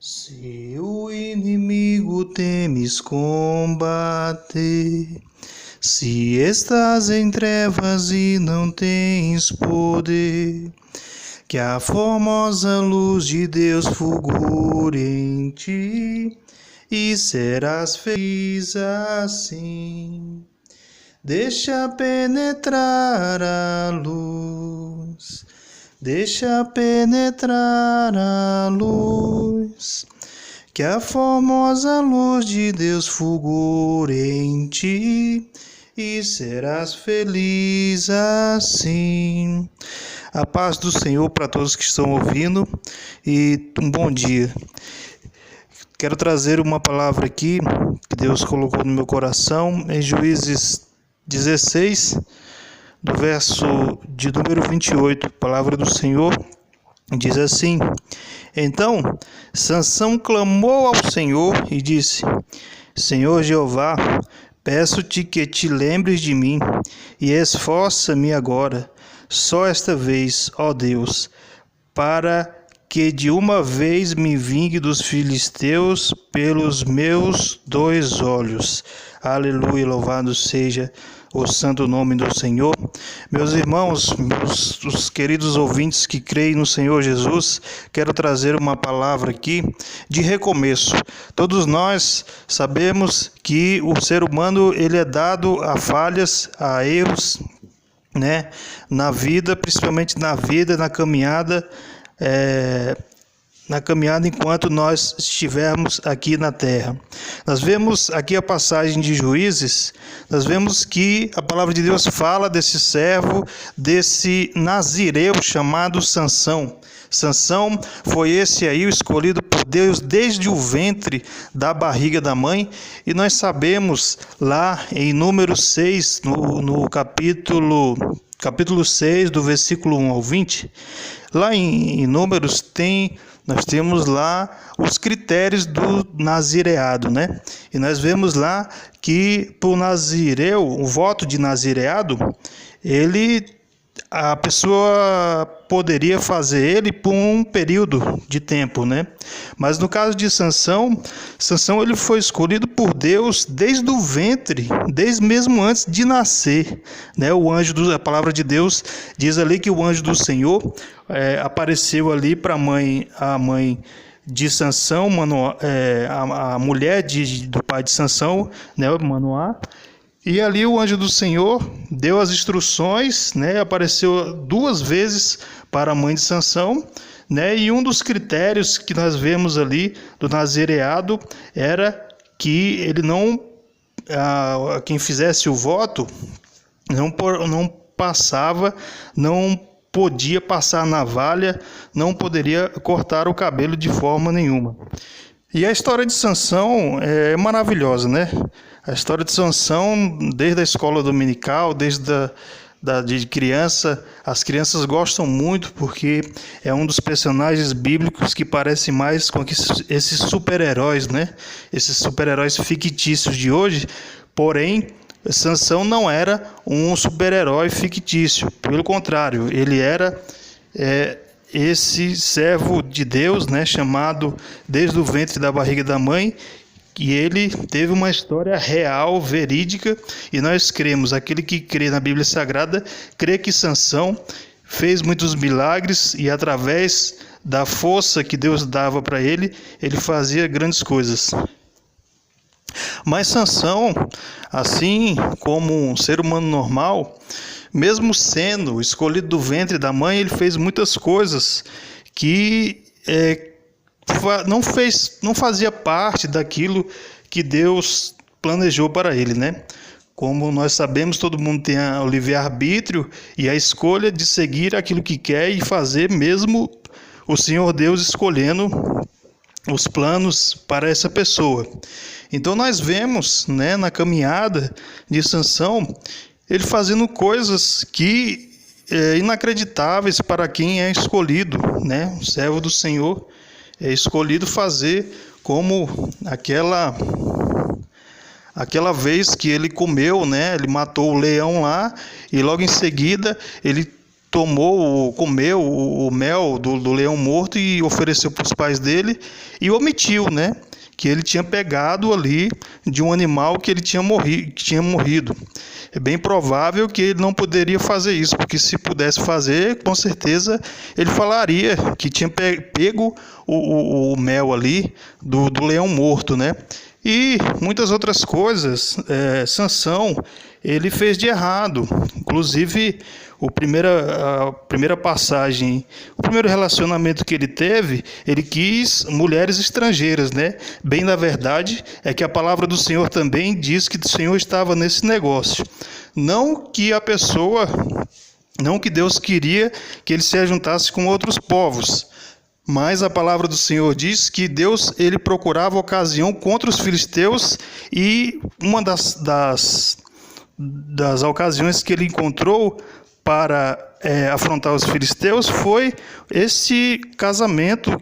Se o inimigo temes combater, se estás em trevas e não tens poder, que a formosa luz de Deus fulgure em ti, e serás feliz assim. Deixa penetrar a luz, deixa penetrar a luz, que a formosa luz de Deus fulgure em ti, e serás feliz assim. A paz do Senhor para todos que estão ouvindo e um bom dia. Quero trazer uma palavra aqui que Deus colocou no meu coração em Juízes 16, do verso de número 28. A palavra do Senhor diz assim: Então Sansão clamou ao Senhor e disse: Senhor Jeová, peço-te que te lembres de mim e esforça-me agora, só esta vez, ó Deus, para que de uma vez me vingue dos filisteus pelos meus 2 olhos. Aleluia, louvado seja o santo nome do Senhor. Meus irmãos, os queridos ouvintes que creem no Senhor Jesus, quero trazer uma palavra aqui de recomeço. Todos nós sabemos que o ser humano ele é dado a falhas, a erros, né, na vida, principalmente na vida, na caminhada enquanto nós estivermos aqui na terra. Nós vemos aqui a passagem de Juízes, nós vemos que a palavra de Deus fala desse servo, desse nazireu chamado Sansão. Sansão foi esse aí o escolhido por Deus desde o ventre da barriga da mãe, e nós sabemos lá em Números 6, no capítulo 6, do versículo 1 ao 20, lá em Números nós temos lá os critérios do nazireado, né? E nós vemos lá que para o nazireu, o voto de nazireado, a pessoa poderia fazer ele por um período de tempo, né? Mas no caso de Sansão ele foi escolhido por Deus desde o ventre, desde mesmo antes de nascer, né? A palavra de Deus diz ali que o anjo do Senhor apareceu ali para a mãe de Sansão, a mulher do pai de Sansão, né, Manoá. E ali o anjo do Senhor deu as instruções, né, apareceu 2 vezes para a mãe de Sansão, né, e um dos critérios que nós vemos ali do nazireado era que ele quem fizesse o voto não podia passar a navalha, não poderia cortar o cabelo de forma nenhuma. E a história de Sansão é maravilhosa, né? A história de Sansão, desde a escola dominical, de criança, as crianças gostam muito porque é um dos personagens bíblicos que parece mais com esses super-heróis, né? Esses super-heróis fictícios de hoje. Porém, Sansão não era um super-herói fictício, pelo contrário, ele era esse servo de Deus, né, chamado desde o ventre da barriga da mãe, que ele teve uma história real, verídica, e nós cremos, aquele que crê na Bíblia Sagrada, crê que Sansão fez muitos milagres e através da força que Deus dava para ele, ele fazia grandes coisas. Mas Sansão, assim como um ser humano normal, mesmo sendo escolhido do ventre da mãe, ele fez muitas coisas que não fazia parte daquilo que Deus planejou para ele, né? Como nós sabemos, todo mundo tem o livre-arbítrio e a escolha de seguir aquilo que quer e fazer, mesmo o Senhor Deus escolhendo os planos para essa pessoa. Então nós vemos, né, na caminhada de Sansão, ele fazendo coisas que inacreditáveis para quem é escolhido, né? O servo do Senhor é escolhido fazer, como aquela vez que ele comeu, né? Ele matou o leão lá e logo em seguida ele comeu o mel do leão morto e ofereceu para os pais dele e omitiu, né, que ele tinha pegado ali de um animal que ele tinha morrido. É bem provável que ele não poderia fazer isso, porque se pudesse fazer, com certeza ele falaria que tinha pego o mel ali do leão morto, né? E muitas outras coisas, Sansão, ele fez de errado. Inclusive, a primeira passagem, o primeiro relacionamento que ele teve, ele quis mulheres estrangeiras, né? Bem, na verdade, é que a palavra do Senhor também diz que o Senhor estava nesse negócio. Não que Deus queria que ele se ajuntasse com outros povos, mas a palavra do Senhor diz que Deus ele procurava ocasião contra os filisteus, e uma das ocasiões que ele encontrou para afrontar os filisteus foi esse casamento,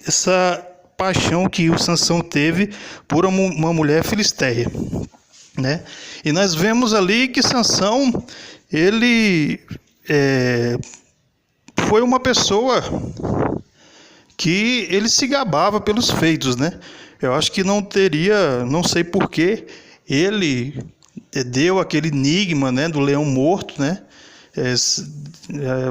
essa paixão que o Sansão teve por uma mulher filisteia, né? E nós vemos ali que Sansão, ele foi uma pessoa que ele se gabava pelos feitos, né? Eu acho que não sei por que ele deu aquele enigma, né, do leão morto, né?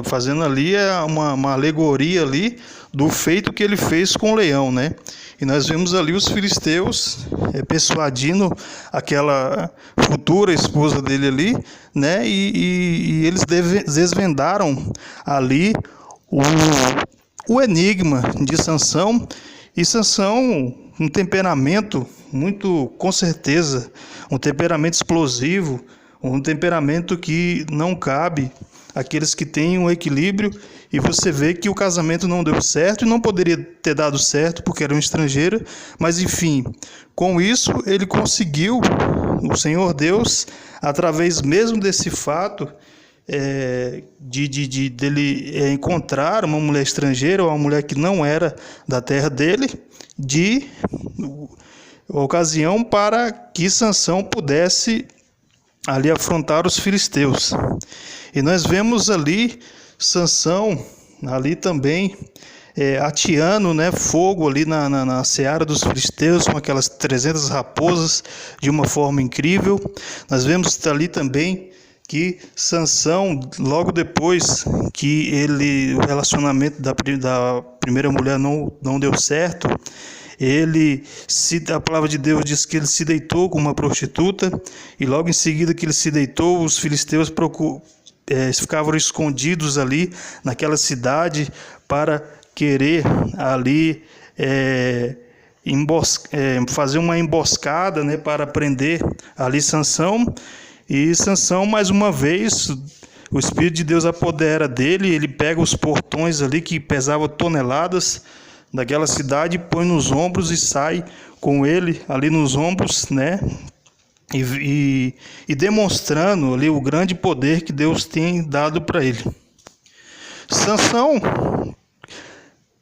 Fazendo ali uma alegoria ali do feito que ele fez com o leão, né? E nós vemos ali os filisteus persuadindo aquela futura esposa dele ali, né? E eles desvendaram ali o enigma de Sansão. E Sansão, um temperamento muito, com certeza, um temperamento explosivo, um temperamento que não cabe àqueles que têm um equilíbrio, e você vê que o casamento não deu certo, e não poderia ter dado certo porque era um estrangeiro, mas enfim, com isso ele conseguiu, o Senhor Deus, através mesmo desse fato, dele encontrar uma mulher estrangeira, ou uma mulher que não era da terra dele, de ocasião para que Sansão pudesse ali afrontar os filisteus. E nós vemos ali Sansão ali também ateando, né, fogo ali na seara dos filisteus, com aquelas 300 raposas, de uma forma incrível. Nós vemos ali também que Sansão, logo depois que o relacionamento da primeira mulher não deu certo, a palavra de Deus diz que ele se deitou com uma prostituta, e logo em seguida que ele se deitou, os filisteus ficavam escondidos ali naquela cidade para querer ali fazer uma emboscada, né, para prender ali Sansão. E Sansão, mais uma vez, o Espírito de Deus apodera dele, ele pega os portões ali que pesavam toneladas daquela cidade, põe nos ombros e sai com ele ali nos ombros, né? E demonstrando ali o grande poder que Deus tem dado para ele. Sansão,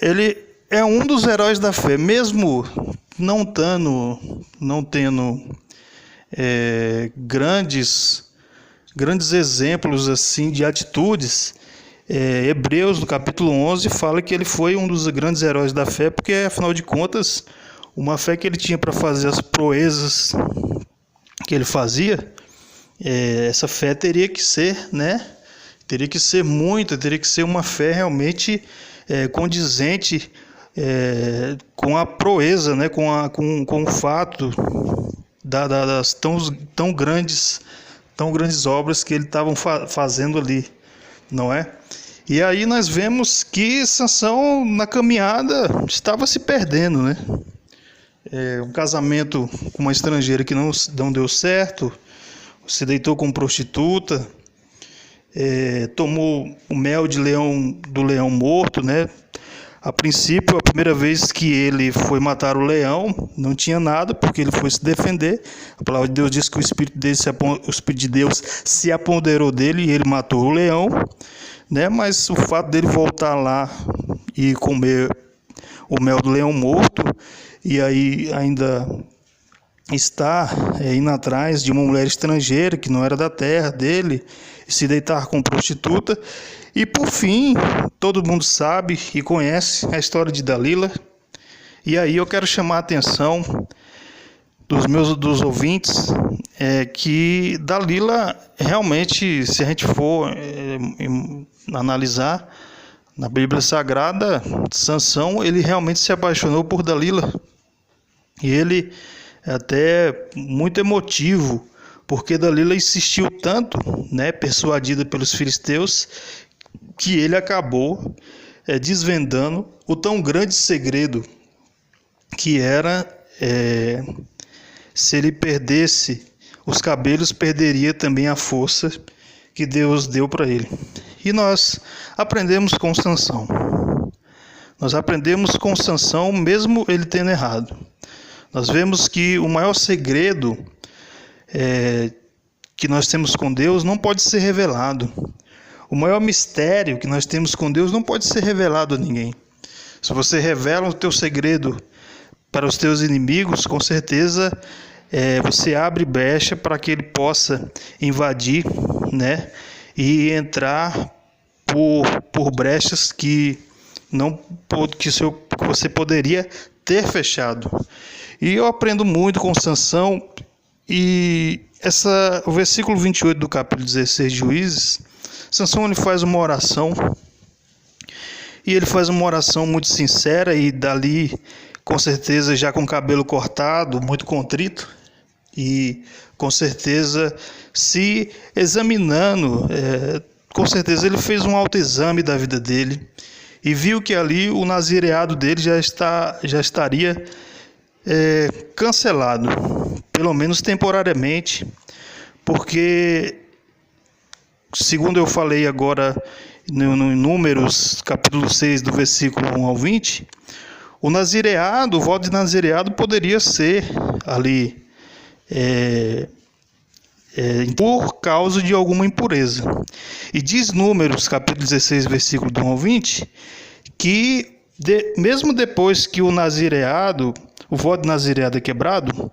ele é um dos heróis da fé, mesmo não tendo grandes exemplos assim de atitudes. Hebreus, no capítulo 11, fala que ele foi um dos grandes heróis da fé, porque, afinal de contas, uma fé que ele tinha para fazer as proezas que ele fazia, essa fé teria que ser, né? Teria que ser muita, teria que ser uma fé realmente condizente com a proeza, né? Com o fato das tão grandes obras que ele estava fazendo ali, não é? E aí nós vemos que Sansão, na caminhada, estava se perdendo, né? Um casamento com uma estrangeira que não deu certo, se deitou com prostituta, tomou o mel do leão morto, né? A princípio, a primeira vez que ele foi matar o leão, não tinha nada, porque ele foi se defender. A palavra de Deus diz que o Espírito de Deus se apoderou dele e ele matou o leão, né? Mas o fato dele voltar lá e comer o mel do leão morto, e aí ainda está indo atrás de uma mulher estrangeira que não era da terra dele, se deitar com prostituta. E por fim, todo mundo sabe e conhece a história de Dalila. E aí eu quero chamar a atenção dos ouvintes que Dalila realmente, se a gente for analisar na Bíblia Sagrada, Sansão, ele realmente se apaixonou por Dalila. E ele é até muito emotivo, porque Dalila insistiu tanto, persuadida pelos filisteus, que ele acabou desvendando o tão grande segredo que era, se ele perdesse os cabelos, perderia também a força que Deus deu para ele. E nós aprendemos com Sansão. Nós aprendemos com Sansão, mesmo ele tendo errado. Nós vemos que o maior segredo que nós temos com Deus não pode ser revelado. O maior mistério que nós temos com Deus não pode ser revelado a ninguém. Se você revela o teu segredo para os teus inimigos, com certeza você abre brecha para que ele possa invadir, e entrar por brechas que você poderia ter fechado. E eu aprendo muito com Sansão, e o versículo 28 do capítulo 16 de Juízes, Sansão ele faz uma oração, e ele faz uma oração muito sincera, e dali, com certeza, já com o cabelo cortado, muito contrito, e com certeza se examinando, com certeza ele fez um autoexame da vida dele, e viu que ali o nazireado dele já estaria cancelado, pelo menos temporariamente, porque, segundo eu falei agora no Números, capítulo 6, do versículo 1 ao 20, o voto de nazireado poderia ser ali por causa de alguma impureza. E diz Números, capítulo 16, versículo do 1 ao 20, que mesmo depois que o voto de nazireado é quebrado,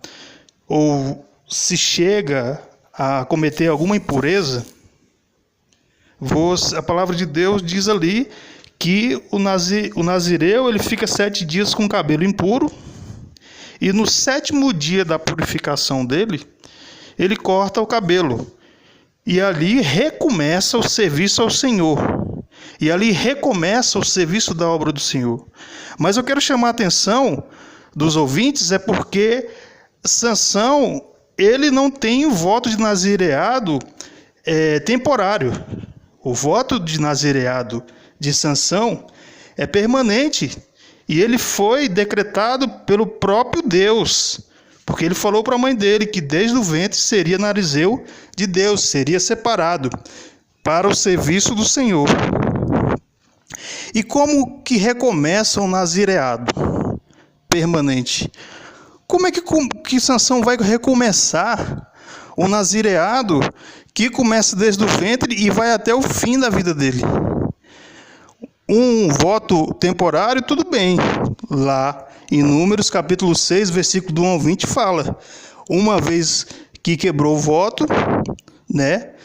ou se chega a cometer alguma impureza, a palavra de Deus diz ali que o nazireu ele fica 7 dias com o cabelo impuro, e no 7º dia da purificação dele, ele corta o cabelo, e ali recomeça o serviço ao Senhor, e ali recomeça o serviço da obra do Senhor. Mas eu quero chamar a atenção dos ouvintes, porque Sansão, ele não tem o voto de nazireado temporário. O voto de nazireado de Sansão é permanente, e ele foi decretado pelo próprio Deus, porque ele falou para a mãe dele que desde o ventre seria narizeu de Deus, seria separado para o serviço do Senhor. E como que recomeça o nazireado permanente? Como é que Sansão vai recomeçar o nazireado que começa desde o ventre e vai até o fim da vida dele? Um voto temporário, tudo bem. Lá em Números, capítulo 6, versículo do 1 ao 20, fala: uma vez que quebrou o voto,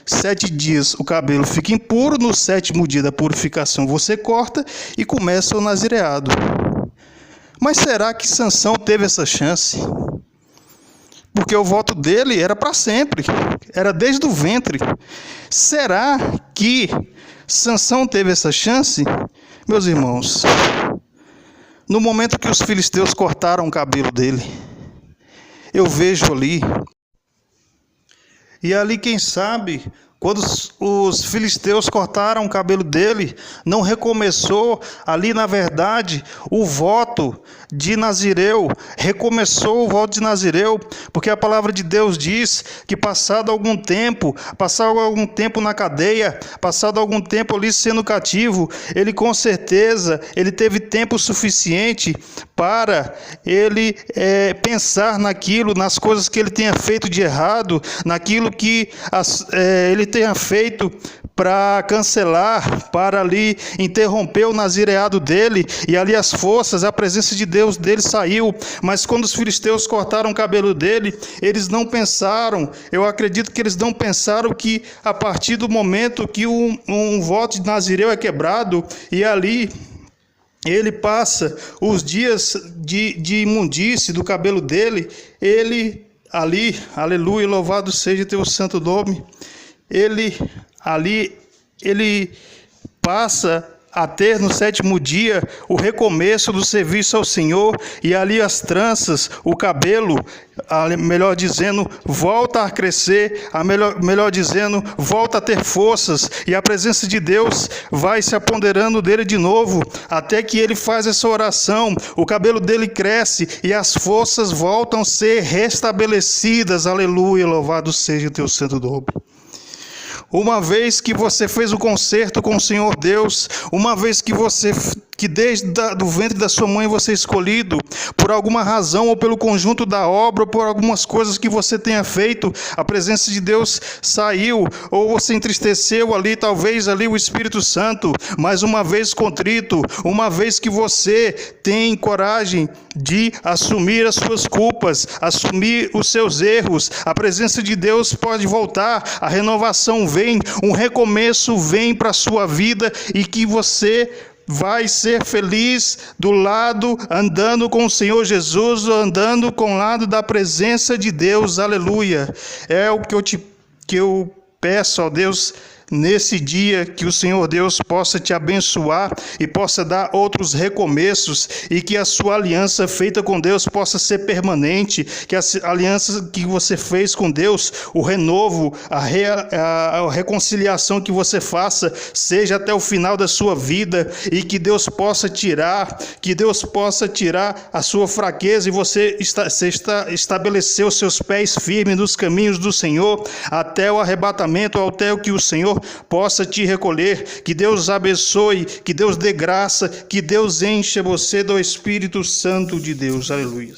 7 dias o cabelo fica impuro, no 7º dia da purificação você corta e começa o nazireado. Mas será que Sansão teve essa chance? Porque o voto dele era para sempre, era desde o ventre. Será que Sansão teve essa chance? Meus irmãos, no momento que os filisteus cortaram o cabelo dele, eu vejo ali, e ali quem sabe, quando os filisteus cortaram o cabelo dele, não recomeçou ali, na verdade, o voto de Nazireu, recomeçou o voto de Nazireu, porque a palavra de Deus diz que passado algum tempo na cadeia, passado algum tempo ali sendo cativo, ele com certeza, ele teve tempo suficiente para ele pensar naquilo, nas coisas que ele tenha feito de errado, naquilo que ele tenha feito para cancelar, para ali interromper o nazireado dele, e ali as forças, a presença de Deus dele saiu. Mas quando os filisteus cortaram o cabelo dele, eles não pensaram, eu acredito que eles não pensaram que a partir do momento que um voto de Nazireu é quebrado, e ali ele passa os dias de imundície do cabelo dele, ele ali, aleluia, louvado seja teu santo nome, ele passa a ter no 7º dia o recomeço do serviço ao Senhor, e ali as tranças, o cabelo, melhor dizendo, volta a crescer, melhor dizendo, volta a ter forças, e a presença de Deus vai se apoderando dele de novo, até que ele faz essa oração, o cabelo dele cresce e as forças voltam a ser restabelecidas, aleluia, louvado seja o teu santo nome. Uma vez que você fez o concerto com o Senhor Deus, uma vez que desde do ventre da sua mãe você é escolhido, por alguma razão, ou pelo conjunto da obra, ou por algumas coisas que você tenha feito, a presença de Deus saiu, ou você entristeceu ali, talvez ali o Espírito Santo, mas uma vez contrito, uma vez que você tem coragem de assumir as suas culpas, assumir os seus erros, a presença de Deus pode voltar, a renovação vem, um recomeço vem para a sua vida, e que você vai ser feliz do lado, andando com o Senhor Jesus, andando com o lado da presença de Deus, aleluia. É o que eu peço ao Deus nesse dia, que o Senhor Deus possa te abençoar e possa dar outros recomeços, e que a sua aliança feita com Deus possa ser permanente, que a aliança que você fez com Deus, o renovo, a reconciliação que você faça, seja até o final da sua vida, e que Deus possa tirar a sua fraqueza, e você estabelecer os seus pés firmes nos caminhos do Senhor, até o arrebatamento, até o que o Senhor possa te recolher. Que Deus abençoe, que Deus dê graça, que Deus encha você do Espírito Santo de Deus. Aleluia.